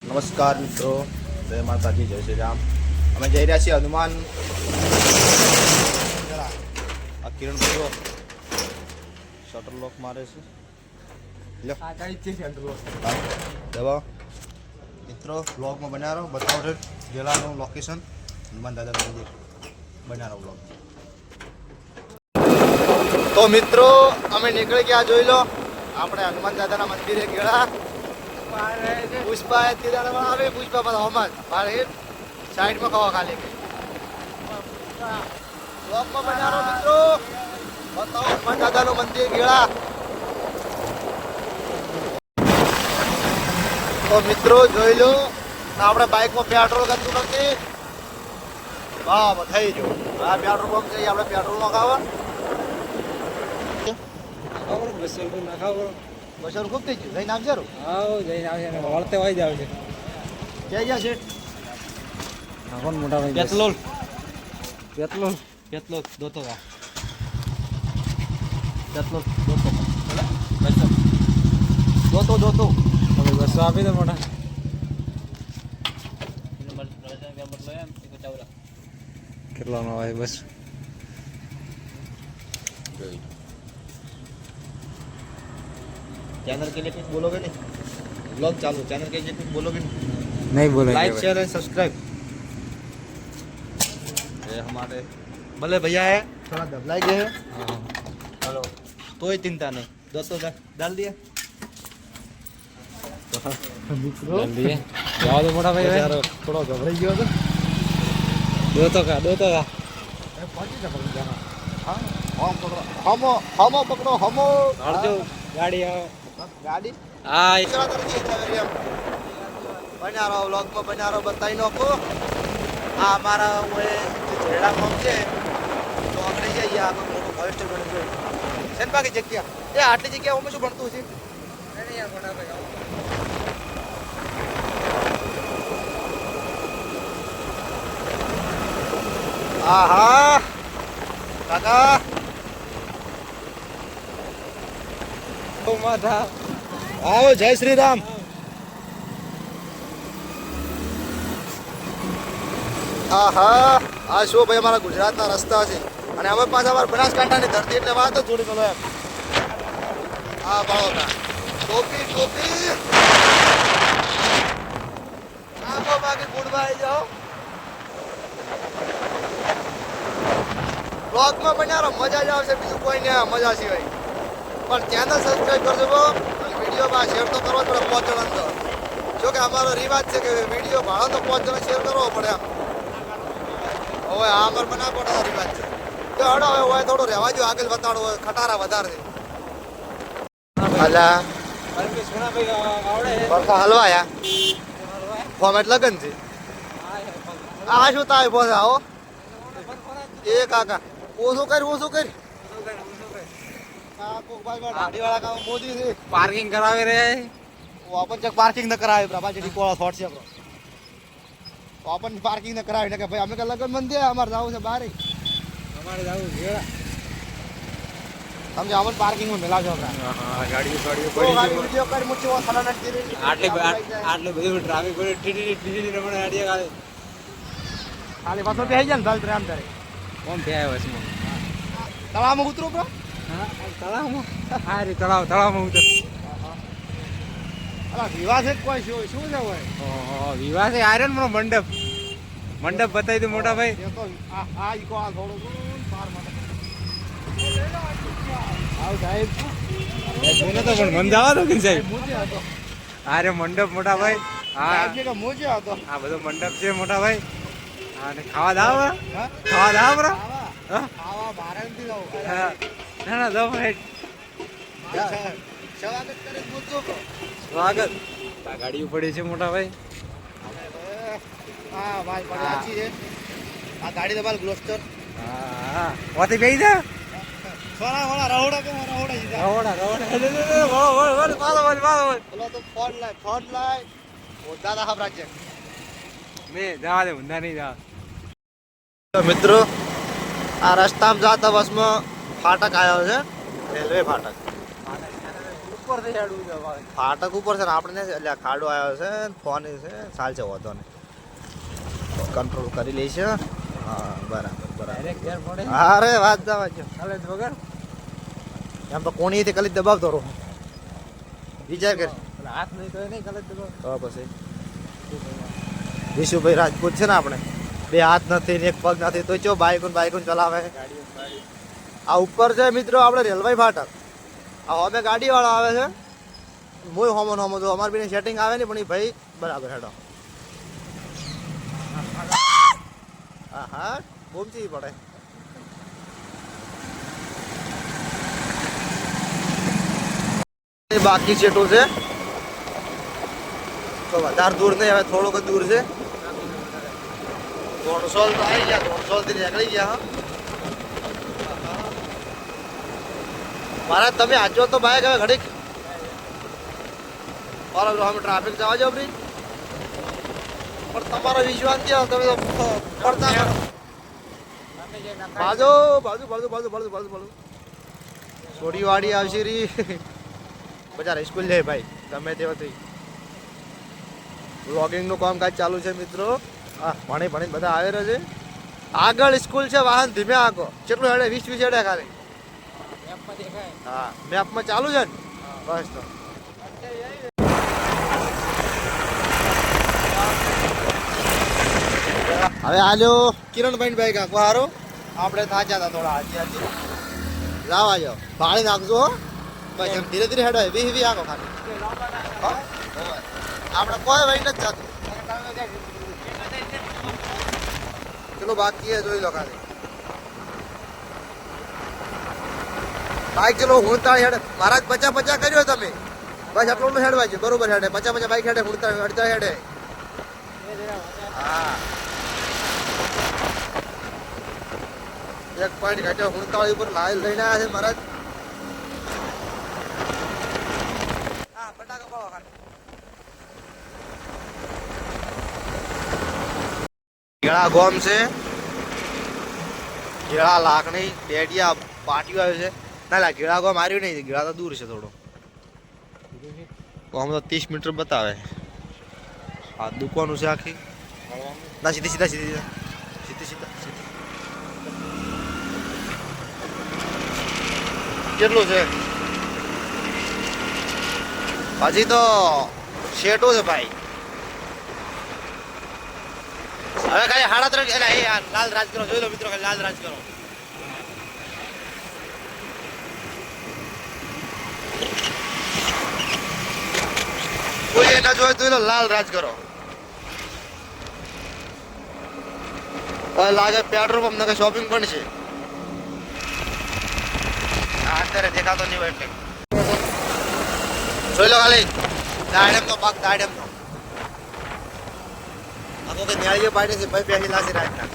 નમસ્કાર મિત્રો, જય માતાજી, જય શ્રી રામ. અમે જઈ રહ્યા છીએ હનુમાન. આ કિરણ પૂરો શટર લોક મારે છે. દવા મિત્રો બ્લોગમાં બન્યા રહો, બતાવો છે જિલ્લાનું લોકેશન હનુમાન દાદાનું મંદિર. બન્યા રહો બ્લોગ. તો મિત્રો અમે નીકળી ગયા, જોઈ લો આપણે હનુમાન દાદાના મંદિરે ગયા. પુષ્પા આવે, પુષ્પા પર હોમત મારે સાઈડમાં ખાવા ખાલી બ્લોકમાં બનાવો મિત્રો. બતાવો હનુમાન દાદાનું મંદિર ગેળા. તો મિત્રો જોઈ લો, આપણે બાઇકમાં પેટ્રોલ કરતું નથી. બરાબર થઈ ગયું. આ પેટ્રોલ પંપ છે, આપણે પેટ્રોલ નખાવા. બસો ખૂબ થઈ ગયું. જઈને આવશે. હા જઈને આવશે, વળતે વાઈ જાવ છે. ક્યાં ગયા છે? કોણ મોટા ભાઈ? પેટ્રોલ પેટ્રોલ પેટ્રોલ દોતો વા દોતો તમે બસો આપી દો મોટા. કેટલાનો આવે બસ? चैनल के लिए कुछ बोलोगे नहीं? ब्लॉग चालू, चैनल के लिए कुछ बोलोगे नहीं? नहीं बोलेंगे लाइक भाई। Share and subscribe. ये हमारे भले भैया है, थोड़ा दबलाई गए हैं. हाँ। हेलो, तो ही चिंता नहीं. दोस्तों डाल दिया. डाल दिए। जाओ दो मोटा भाई। यार थोड़ा घबराई गयो तो. दो तो का हाँ, हम पकड़ो हमो. और जो गाड़ी आओ गाड़ी हाँ बना रहो व्लॉग में, बना रहो. बताई नको આ અમારા ઓએ જેડા કોમ છે તો આપણે જઈએ આગળ મોટું ફોરેસ્ટર બની ગયું છે ને બાકી જગ્યા. એ આટલી જગ્યાઓમાં શું ભણતું છે? આહા કાકા माथा આવો. જય શ્રી રામ. આહા આ શું ભાઈ અમારા ગુજરાતના રસ્તા છે અને અમે પાછા અમારા બનાસકાંઠાની ધરતી એટલે વાત જ જોડી મેલો એમ. આ બાળોના ટોપી આખો બાકી ગુડમાં આવી જાઓ. બ્લોગમાં બનાવો, મજા જ આવશે, બીજું કોઈ નહીં મજા સિવાય. પણ ચેનલ સબસ્ક્રાઈબ કરજો બહુ, અને વિડીયોમાં શેર તો કરવો જ પડે 5 જણા તો. જો કે અમારો રિવાજ છે કે વિડીયો ભાડો તો 5 જણા શેર કરવો પડે એમ. હવે આ અમારે બનાવવાનો રિવાજ છે. તો હડો હવે હોય થોડું રહેવા જો, આગળ બતાડો હોય ખટારા વધારે છે. અલા બરખા હલવાયા ફોર્મેટ લગન છે. આ શું તાય બોલ આવો એ કાકા ઓછું કરી. पार्किंग करावे रे अपन चक पार्किंग न करावे प्रभा जेडी कोळा थॉट છે આપણો. તો अपन पार्किंग न करावे ને કે ભાઈ અમે કે લગન મંદિર અમાર જાવું છે બારે. हमारे जाऊ घेरा સમજે અમન પાર્કિંગ માં મેલાજો આપડા. हां गाड़ी તો पड़ी ગાડી વિડિયો કરી મુચ્ચો સલાનટ કરી. આટલે બધું ટ્રાફિક પડે ટીટી રમણ ગાડી ગાલે ખાલી પાછો બેહી જાય ને દલ ત્રામ તારે. કોણ બે આવ્યો છે મને? તળાવમાં ઉતરો બ્રો. હા તળાવમાં. હા રે તળાવમાં ઉતર. અલા વિવાહ છે કોઈ શું છે હોય? ઓહો વિવાહ છે આયરન નો મંડપ બતાવી દે મોટા ભાઈ. એ તો આ ઈકો આ થોડો પાર માટે આવ સાહેબ મને તો પણ મન જવા દો કે સાહેબ. મોજે હતો. અરે મંડપ મોટા ભાઈ. હા સાહેબ કે મોજે હતો. આ બધો મંડપ છે મોટા ભાઈ. હા ને ખાવા દાવ હા ખાવા દાવ બરા. હા આવા બારાંતી જાવ. ના દો ભાઈ સ્વાગત કરે પૂછજો કો. સ્વાગત. આ ગાડીઓ પડી છે મોટા ભાઈ. હા ભાઈ પડી આછી છે. આ ગાડી તમારે ગ્લોસ્ટર. હા વાતે બેહી જા. સોના રહોડા કે રહોડા સીધા. રહોડા પાલો પેલો તો ફોન લાય ઓ દાદા હાબ રાજ્ય. મે જવા દે ઊંધા નહીં જવા. મિત્રો આ રસ્તામાં જાતા બસમાં ફાટક આવ્યો છે, રેલવે ફાટક. ઉપરથી હેડવું છે ભાઈ. ફાટક ઉપર છે ને આપણે એટલે આ ખાડો આવ્યો છે ફોન છે ચાલ છે વાંધો ને કંટ્રોલ કરી લઈશ હા બરાબર બરાબર ડાયરેક્ટ ઘેર પડે. અરે વાત જવા જો ચાલે જ વગર. એમ તો કોણીથી કલી દબાવતો રહો વિચાર કર પેલા હાથ નહીં તો એ નહીં ગલત દબાવ. તો પછી વિશુભાઈ રાજપૂત છે ને આપણે બે હાથ નથી ને એક પગ નથી તો ચો બાઈક ચલાવે ગાડીઓ ગાડી. આ ઉપર છે મિત્રો આપણે રેલવે ફાટક આ હવે ગાડી વાળો આવે છે મોય હોમો તો અમારે બી સેટિંગ આવે ને પણ એ ભાઈ બરાબર હેડો હા હા બોમચી પડે બાકી સેટું છે તો વધારે દૂર નહીં હવે થોડુંક જ દૂર છે 300 તો આવી ગયા 300 થી નીકળી ગયા મારા તમે આજો તો બાઈક હવે ઘડીક બરાબર અમે ટ્રાફિક જવા જાવ ભાઈ પણ તમારો વિશ્વાસ ક્યાં તમે તો પડતા કરો બાજુ છોડી વાડી આવશે રી બજાર સ્કૂલ જાય ભાઈ ગમે તેવાથી વ્લોગિંગ નું કામકાજ ચાલુ છે મિત્રો હા ભણી બધા આવે છે આગળ સ્કૂલ છે વાહન ધીમે આકો કેટલું હેડે 20 હેડે ખાલી મેપમાં દેખાય. હા મેપમાં ચાલુ છે ને બસ તો હવે આલ્યો કિરણભાઈ બાઈક આખો હારો આપણે થાચ્યા હતા થોડા હાજી લાવા જાઓ ભાળી નાખજો હો. બસ એમ ધીરે ધીરે હેડો વી આખો ખાલી હો? આપણે કોઈ વહી નથી જતું ચલો બાકી હે જોઈ લો ખાલી બાઈક ચલો હું તાળી હેડે મહારાજ 50 કર્યો તમે બસ આટલું હેડવા છે બરોબર હેડે 50 બાઈક હેડે હું તાળી અડધા હેડે હા એક પોઈન્ટ ઘટ્યો હું તાળી ઉપર લાઈવ લઈને આવ્યા છે મહારાજ હા ફટાકા પાડો ખાલી કેળા ગોમ છે કેળા લાકડી ડેડિયા પાટિયું આવ્યું છે ના ગેળા ગોમ આવ્યું નહીં ગેળા તો દૂર છે થોડો આમ તો 30 મીટર બતાવે આ દુકાનું છે આખી ના સીધી કેટલું છે હજી તો શેટો છે ભાઈ હવે ખાલી 3.5 એટલે એ લાલ રાજ કરો જોઈ લો મિત્રો ખાલી લાલ રાજ કરો કોઈ ના જોઈ તો લાલ રાજ કરો લાગે પેટ્રોલ પંપ ને શોપિંગ પણ છે અત્યારે દેખાતો નહીં હોય એટલે જોઈ લો ખાલી દાડેમ નો પાક દાડેમ નો આખો કે ન્યાય પાડે છે ભાઈ પહેલી લાસી રાજના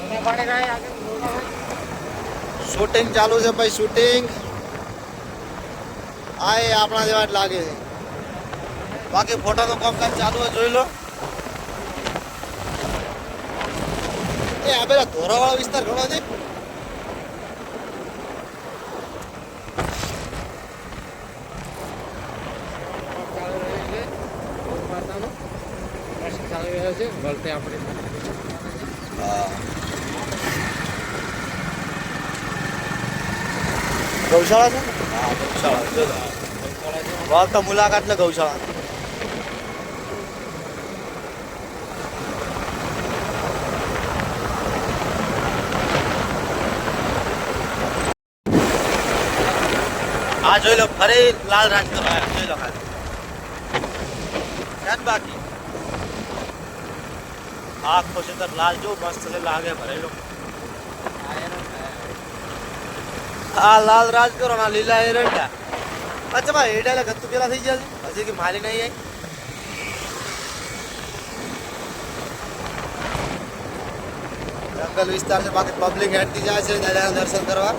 એને પાડે કાંઈ આગળ રોડ હોય. શૂટિંગ ચાલુ છે ભાઈ શૂટિંગ આ એ આપણા જેવા જ લાગે છે બાકી ફોટાનું કામકાજ ચાલુ હોય જોઈ લો એ આ પેલા ધોરાવાળો વિસ્તાર ઘણો છે ચાલુ રહ્યું છે. ગૌ માતાનો દર્શન ચાલી રહ્યો છે. વળતે આપણે ગૌશાળા છે હા ગૌશાળા વાત તો મુલાકાત લે ગૌશાળા આ જોઈ લો ફરી લાલ રાજ કરો જોઈ લો ખાલી ક્યાં બાકી આખો છે તો લાલ જો મસ્ત છે લાગે ભરેલો આ લાલ રાજ કરો ના લીલા એરંડા અચ્છા ભાઈ એડા ગત્તુ પેલા થઈ ગયા છે હજી કે માલી નહીં આવી જંગલ વિસ્તાર છે બાકી પબ્લિક હેડતી જાય છે દાદાના દર્શન કરવા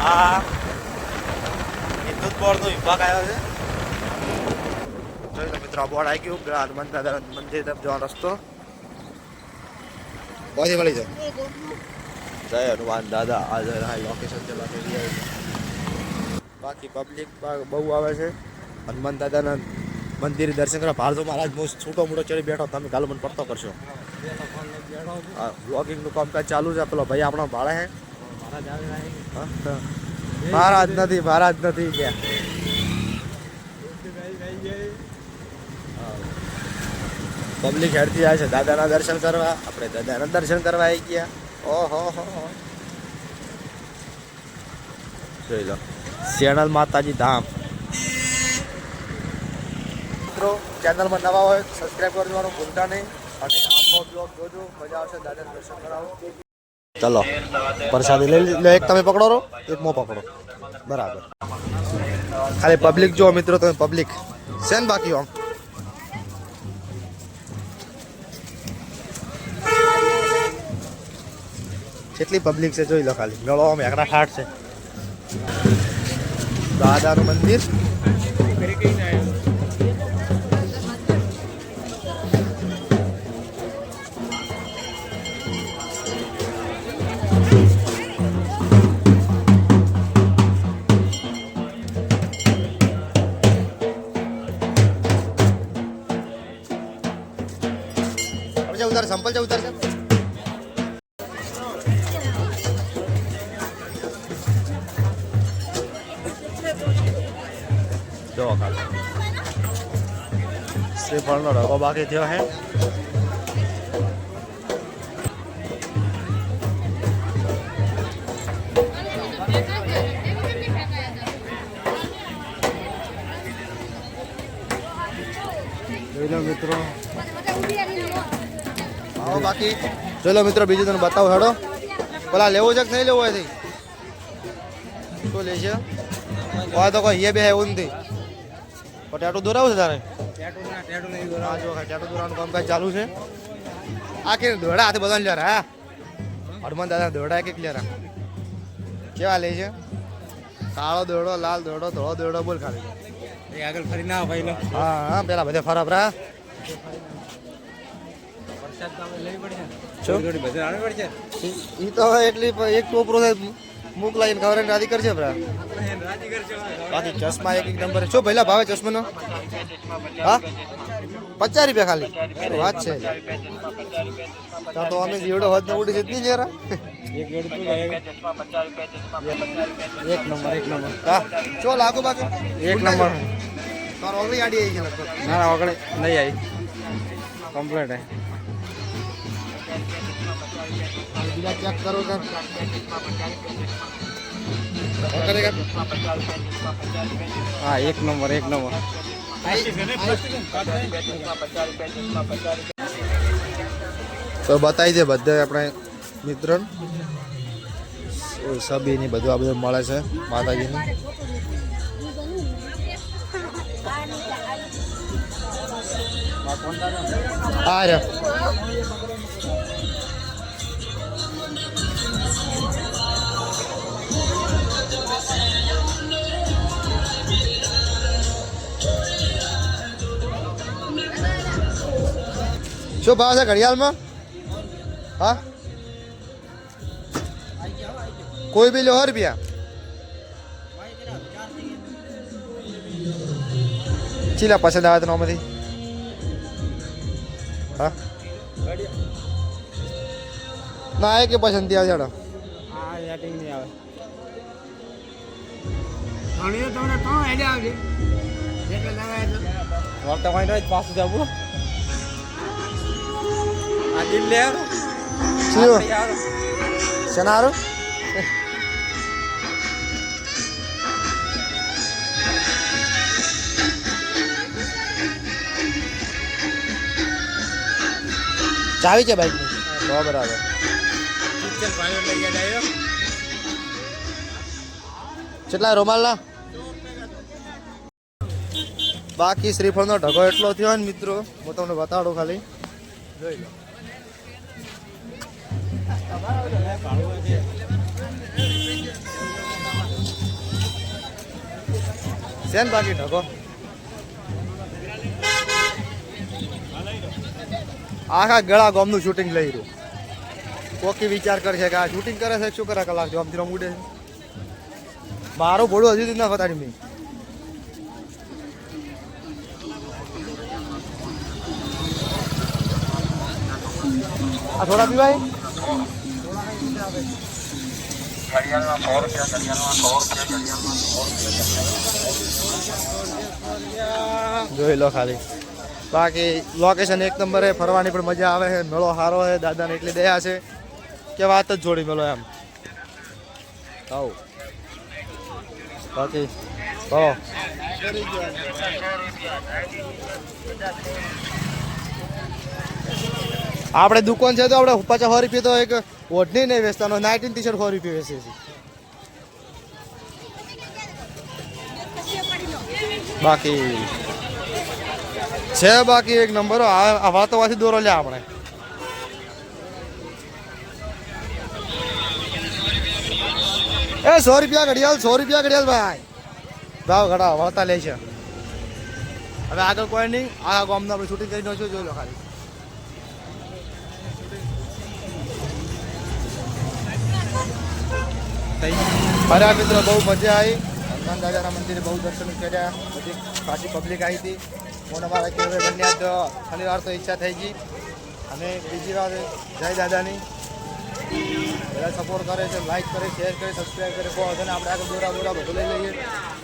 હા વિદ્યુત બોર્ડ નો વિભાગ આવ્યો છે જોઈ લો મિત્રો બોર્ડ આવી ગયું હનુમાન દાદા મંદિર તરફ જવાનો રસ્તો પહોંચી વળી જાઓ જય હનુમાન દાદા આ લોકેશન છે બાકી પબ્લિક બહુ આવે છે હનુમાન દાદાના મંદિર દર્શન કરવા ભારતો મહારાજ બહુ છૂટો મોટો ચડી બેઠો તમે ગાલો મને પડતો કરશો બ્લોગિંગનું કામકાજ ચાલુ છે પેલો ભાઈ આપણો ભાડે હે મહારાજ નથી ગયા પબ્લિક હેડથી આવે છે દાદાના દર્શન કરવા આપણે દાદાના દર્શન કરવા આવી ગયા ઓહો જોઈ લો શેણલ માતાજી ધામ મિત્રો ચેનલમાં નવા હોય સબસ્ક્રાઈબ કરી દેવાનું ભૂલતા નહીં અને આખો બ્લોગ જોજો મજા આવશે દાદાના દર્શન કરાવો ચલો પ્રસાદી લઈ લો એક તમે પકડો રો એક મો પકડો બરાબર ખાલી પબ્લિક જો મિત્રો તમે પબ્લિક છે ને બાકી આમ કેટલી પબ્લિક છે જોઈ લો ખાલી મેળો આમ એકડા ઠાઠ છે દાદાનું મંદિર उधर संपल जा उधर से जो श्रीफल नो ढगो बाकी थयो है मित्रों बाकी चलो मित्रों बीजू तने बताओ हेडो पेला लेवो छे के नहीं लेवो है तो ले छे ओय तो कोई ये बे है उनती और टेटू दोराव छे तारे टेटू नहीं दोराव जो टेटू दोरावनु कामकाज चालू छे आखिर दोड़ा हाथे बदन ल्यारा हा हनुमान दादा दोड़ा एक ल्यारा केवा ले छे काळो दोड़ो लाल दोड़ो धोळो दोड़ो बोल खाली ए આગળ ફરી ના ભાઈ લો હા હા પેલા બધે ફરાબરા ઈ તો એટલી એક ટોપરો મૂક લાઈન ખબર રાજી કરશે બાકી ચશ્મા એક નંબર શું પહેલા ભાવે ચશ્માનો હા 50 રૂપિયા ખાલી વાત છે તો અમે જીવડો હોત ને ઉડી જતી ને યાર એક નંબર હા ચો લાગો બાકી એક નંબર તાર ઓગળી આડી આવી છે લગભગ ના ઓગળી નહીં આવી કમ્પ્લીટ હે चेक करो सर हाँ एक नंबर तो बताई दे बधे अपने मित्र सभी नहीं બધું આ બધું મળે છે માતાજીની આ રે શું ભાવ છે ઘડિયાળમાં હા કોઈ બી લો 100 રૂપિયા ચીલા પસંદ આવે તો નોમાંથી હા ના એ કે પસંદ આવે જાડો હા સેટિંગ નહીં આવે ઘણી તમને તો આઈડિયા આવજે એટલે લગાય તો વર્તા કોઈ નહીં પાછું જાવું આ દિલ લે યાર શનારો ચાવી છે બાઈક ની તો બરાબર કિચન પાણી લઈ ગયા ડાયરેક્ટ કેટલા રોમાલના બાકી શ્રીફળનો ઢગો એટલો થયો ને મિત્રો હું તમને બતાડું ખાલી જોઈ લો સેન બાકી ઢગો આખા ગળા ગામનું શૂટિંગ લઈ રહ્યું કોકી વિચાર કરશે કે આ શૂટિંગ કરે છે શું કરે કલાક જો આમથી રમ ઉડે છે મારું ભોળું હજુ સુધી ના ફતાડી મેં આ થોડા પીવાય જોઈ લો ખાલી બાકી લોકેશન એક નંબર છે ફરવાની પણ મજા આવે છે મેળો સારો છે દાદાને એટલી દયા છે કે વાત જ જોડી મેળો એમ આવું બાકી બોલો આપણે દુકાન છે તો આપણે 50 રૂપિયા તો એક ઓઢની નહીં વેચતાનો 19 ટી-શર્ટ 100 રૂપિયા વેચે છે બાકી છે બાકી એક નંબર આ વાતોવાથી દોરો લે આપણે એ 100 રૂપિયા ઘડિયાળ ભાઈ ભાવ ઘડા વળતા લે છે હવે આગળ કોઈ નહીં આ ગામનું આપણે શૂટિંગ કરી નાખ્યું જોઈ લો ખાલી અરે મિત્રો બહુ મજા આવી હનુમાન દાદાના મંદિરે બહુ દર્શન કર્યા બધી ખાસી પબ્લિક આવી હતી હું અમારા કેવરે બન્યા તો શનિવાર તો ઈચ્છા થઈ ગઈ અને બીજી વાત જય દાદાની બધા સપોર્ટ કરે છે લાઈક કરે શેર કરે સબસ્ક્રાઈબ કરે બહુ અને આપણે આગળ દોરા બધું લઈ લઈએ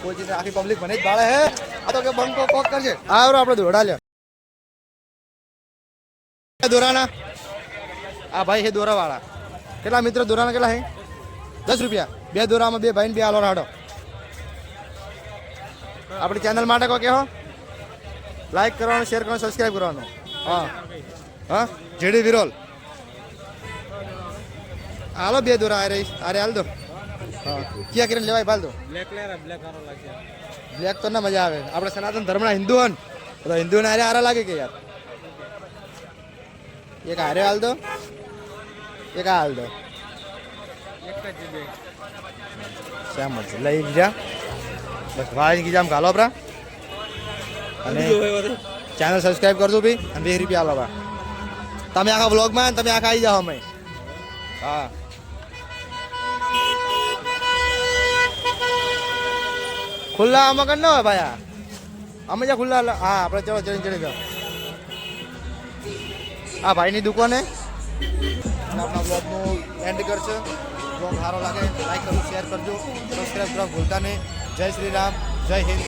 કોઈ ચીજ આખી પબ્લિક મને જ ભાડે હે આ તો કે બંકો કોક કરશે આવરો આપણે દોડા લે દોરાના આ ભાઈ છે દોરાવાળા કેટલા મિત્રો દોરાના કેટલા હે 10 રૂપિયા બે દોરામાં બે ભાઈ ને બે આલો રાડો આપણી ચેનલ માટે કહો કેહો લાઈક કરવાનું શેર કરવાનું સબસ્ક્રાઈબ કરવાનું હા હા જેડી વિરોલ હાલો બે દોરા આ રહી અરે હાલ દો હા ક્યાં કરીને લેવાય ભાલ દો બ્લેક તો ના મજા આવે આપણે સનાતન ધર્મના હિન્દુ હન તો હિન્દુને હારે હારા લાગે કે યાર એક હારે હાલ દો એક હાલ દો શ્યામ મળશે લઈ જા બસ ભાઈ કી જામ ગાલો આપણા અને ચેનલ સબસ્ક્રાઇબ કરજો ભાઈ અને 2 રૂપિયા આલો બા તમે આખા વ્લોગમાં તમે આખા આવી જાઓ અમે હા ખુલ્લા આમાં કર ન હોય ભાઈ અમે જ્યાં ખુલ્લા હા આપણે ચલો ચડી જાઓ આ ભાઈની દુકાને આપણા બ્લોગનું એન્ડ કરશે બ્લોગ સારો લાગે લાઈક કરજો શેર કરજો સબસ્ક્રાઈબ કરવા ભૂલતા નહીં જય શ્રી રામ જય હિન્દ